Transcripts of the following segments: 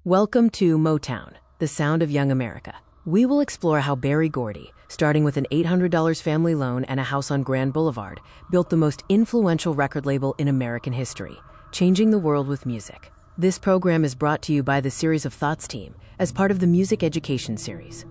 Welcome to Motown, the sound of young America. We will explore how Berry Gordy, starting with an $800 family loan and a house on Grand Boulevard, built the most influential record label in American history, changing the world with music. This program is brought to you by the Series of Thoughts team as part of the Music Education series.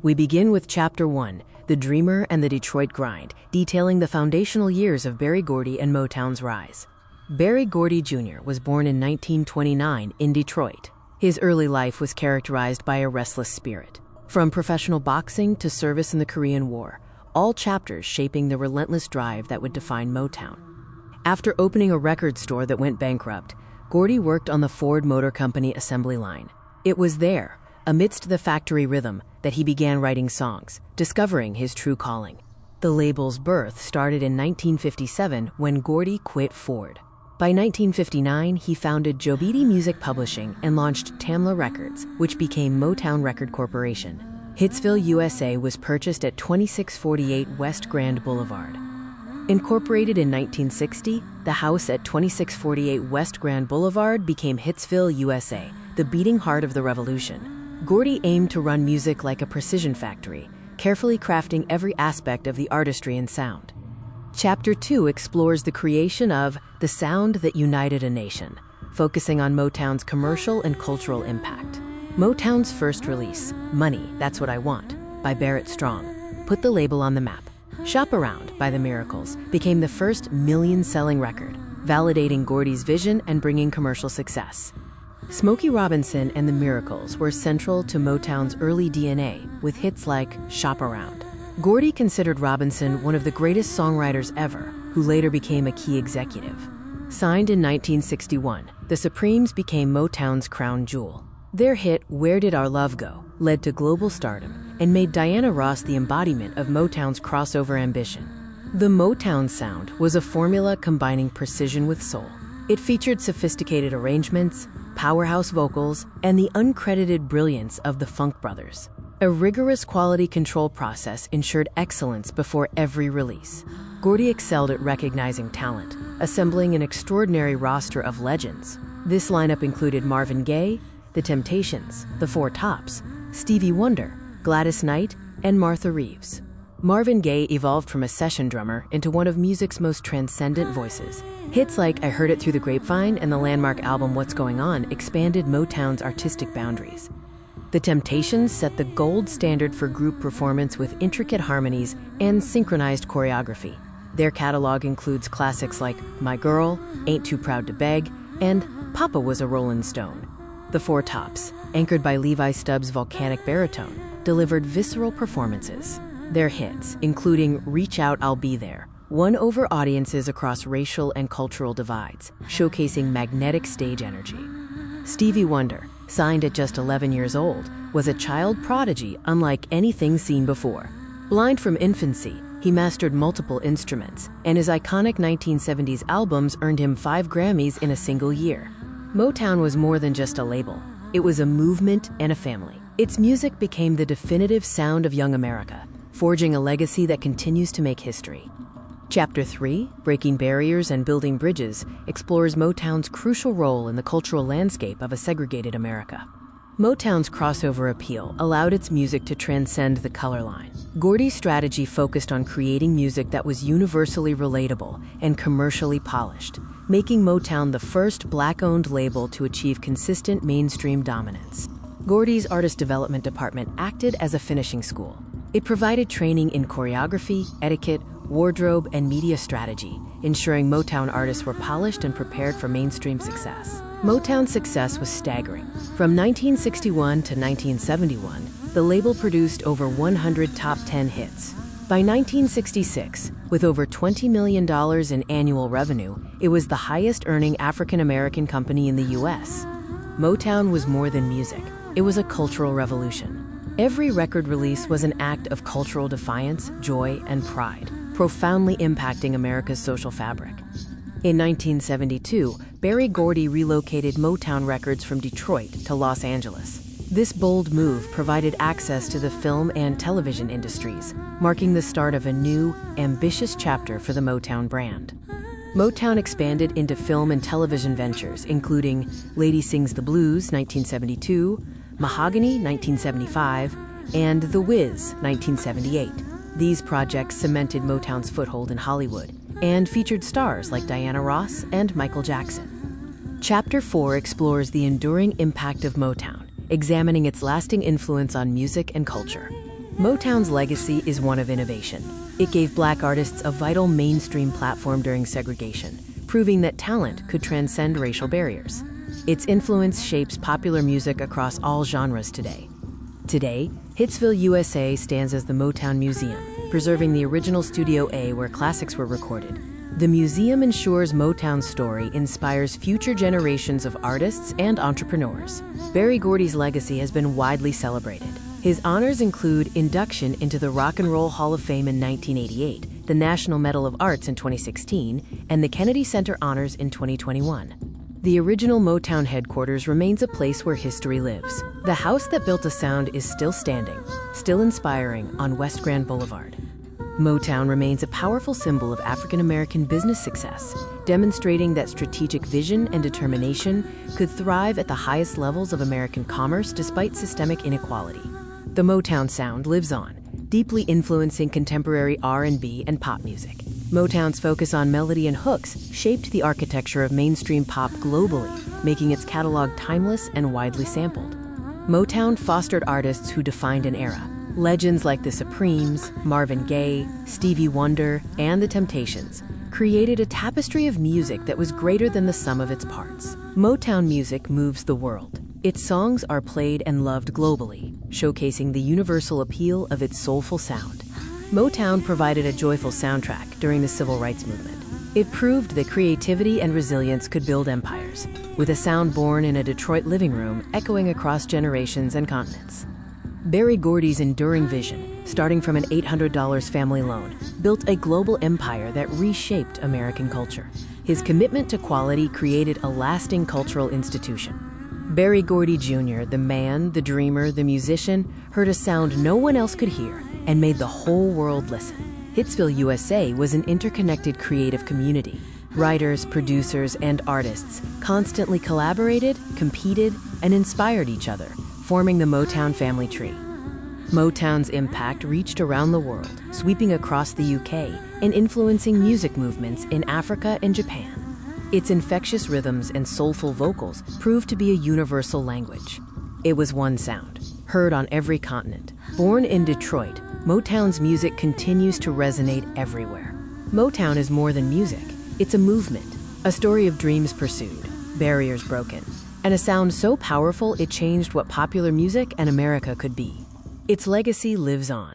We begin with Chapter 1, The Dreamer and the Detroit Grind, detailing the foundational years of Berry Gordy and Motown's rise. Berry Gordy Jr. was born in 1929 in Detroit. His early life was characterized by a restless spirit. From professional boxing to service in the Korean War, all chapters shaping the relentless drive that would define Motown. After opening a record store that went bankrupt, Gordy worked on the Ford Motor Company assembly line. It was there, amidst the factory rhythm, that he began writing songs, discovering his true calling. The label's birth started in 1957 when Gordy quit Ford. By 1959, he founded Jobiti Music Publishing and launched Tamla Records, which became Motown Record Corporation. Hitsville U.S.A. was purchased at 2648 West Grand Boulevard. Incorporated in 1960, the house at 2648 West Grand Boulevard became Hitsville U.S.A., the beating heart of the revolution. Gordy aimed to run music like a precision factory, carefully crafting every aspect of the artistry and sound. Chapter 2 explores the creation of The Sound That United a Nation, focusing on Motown's commercial and cultural impact. Motown's first release, Money, That's What I Want, by Barrett Strong, put the label on the map. Shop Around, by The Miracles, became the first million-selling record, validating Gordy's vision and bringing commercial success. Smokey Robinson and The Miracles were central to Motown's early DNA, with hits like Shop Around. Gordy considered Robinson one of the greatest songwriters ever, who later became a key executive. Signed in 1961, the Supremes became Motown's crown jewel. Their hit, Where Did Our Love Go?, led to global stardom and made Diana Ross the embodiment of Motown's crossover ambition. The Motown sound was a formula combining precision with soul. It featured sophisticated arrangements, powerhouse vocals, and the uncredited brilliance of the Funk Brothers. A rigorous quality control process ensured excellence before every release. Gordy excelled at recognizing talent, assembling an extraordinary roster of legends. This lineup included Marvin Gaye, The Temptations, The Four Tops, Stevie Wonder, Gladys Knight, and Martha Reeves. Marvin Gaye evolved from a session drummer into one of music's most transcendent voices. Hits like I Heard It Through the Grapevine and the landmark album What's Going On expanded Motown's artistic boundaries. The Temptations set the gold standard for group performance with intricate harmonies and synchronized choreography. Their catalog includes classics like My Girl, Ain't Too Proud to Beg, and Papa Was a Rollin' Stone. The Four Tops, anchored by Levi Stubbs' volcanic baritone, delivered visceral performances. Their hits, including Reach Out, I'll Be There, won over audiences across racial and cultural divides, showcasing magnetic stage energy. Stevie Wonder, signed at just 11 years old, was a child prodigy unlike anything seen before. Blind from infancy, he mastered multiple instruments, and his iconic 1970s albums earned him 5 Grammys in a single year. Motown was more than just a label. It was a movement and a family. Its music became the definitive sound of young America, forging a legacy that continues to make history. Chapter 3, Breaking Barriers and Building Bridges, explores Motown's crucial role in the cultural landscape of a segregated America. Motown's crossover appeal allowed its music to transcend the color line. Gordy's strategy focused on creating music that was universally relatable and commercially polished, making Motown the first Black-owned label to achieve consistent mainstream dominance. Gordy's artist development department acted as a finishing school. It provided training in choreography, etiquette, wardrobe, and media strategy, ensuring Motown artists were polished and prepared for mainstream success. Motown's success was staggering. From 1961 to 1971, the label produced over 100 top 10 hits. By 1966, with over $20 million in annual revenue, it was the highest-earning African-American company in the U.S. Motown was more than music. It was a cultural revolution. Every record release was an act of cultural defiance, joy, and pride, profoundly impacting America's social fabric. In 1972, Berry Gordy relocated Motown Records from Detroit to Los Angeles. This bold move provided access to the film and television industries, marking the start of a new, ambitious chapter for the Motown brand. Motown expanded into film and television ventures, including Lady Sings the Blues, 1972, Mahogany, 1975, and The Wiz, 1978. These projects cemented Motown's foothold in Hollywood and featured stars like Diana Ross and Michael Jackson. Chapter 4 explores the enduring impact of Motown, examining its lasting influence on music and culture. Motown's legacy is one of innovation. It gave Black artists a vital mainstream platform during segregation, proving that talent could transcend racial barriers. Its influence shapes popular music across all genres today. Today, Hitsville, USA stands as the Motown Museum, preserving the original Studio A where classics were recorded. The museum ensures Motown's story inspires future generations of artists and entrepreneurs. Berry Gordy's legacy has been widely celebrated. His honors include induction into the Rock and Roll Hall of Fame in 1988, the National Medal of Arts in 2016, and the Kennedy Center Honors in 2021. The original Motown headquarters remains a place where history lives. The house that built a sound is still standing, still inspiring on West Grand Boulevard. Motown remains a powerful symbol of African American business success, demonstrating that strategic vision and determination could thrive at the highest levels of American commerce despite systemic inequality. The Motown sound lives on, deeply influencing contemporary R&B and pop music. Motown's focus on melody and hooks shaped the architecture of mainstream pop globally, making its catalog timeless and widely sampled. Motown fostered artists who defined an era. Legends like the Supremes, Marvin Gaye, Stevie Wonder, and the Temptations created a tapestry of music that was greater than the sum of its parts. Motown music moves the world. Its songs are played and loved globally, showcasing the universal appeal of its soulful sound. Motown provided a joyful soundtrack during the Civil Rights Movement. It proved that creativity and resilience could build empires, with a sound born in a Detroit living room echoing across generations and continents. Berry Gordy's enduring vision, starting from an $800 family loan, built a global empire that reshaped American culture. His commitment to quality created a lasting cultural institution. Berry Gordy Jr., the man, the dreamer, the musician, heard a sound no one else could hear and made the whole world listen. Hitsville, USA was an interconnected creative community. Writers, producers, and artists constantly collaborated, competed, and inspired each other, forming the Motown family tree. Motown's impact reached around the world, sweeping across the UK and influencing music movements in Africa and Japan. Its infectious rhythms and soulful vocals proved to be a universal language. It was one sound, heard on every continent. Born in Detroit, Motown's music continues to resonate everywhere. Motown is more than music. It's a movement, a story of dreams pursued, barriers broken, and a sound so powerful it changed what popular music and America could be. Its legacy lives on.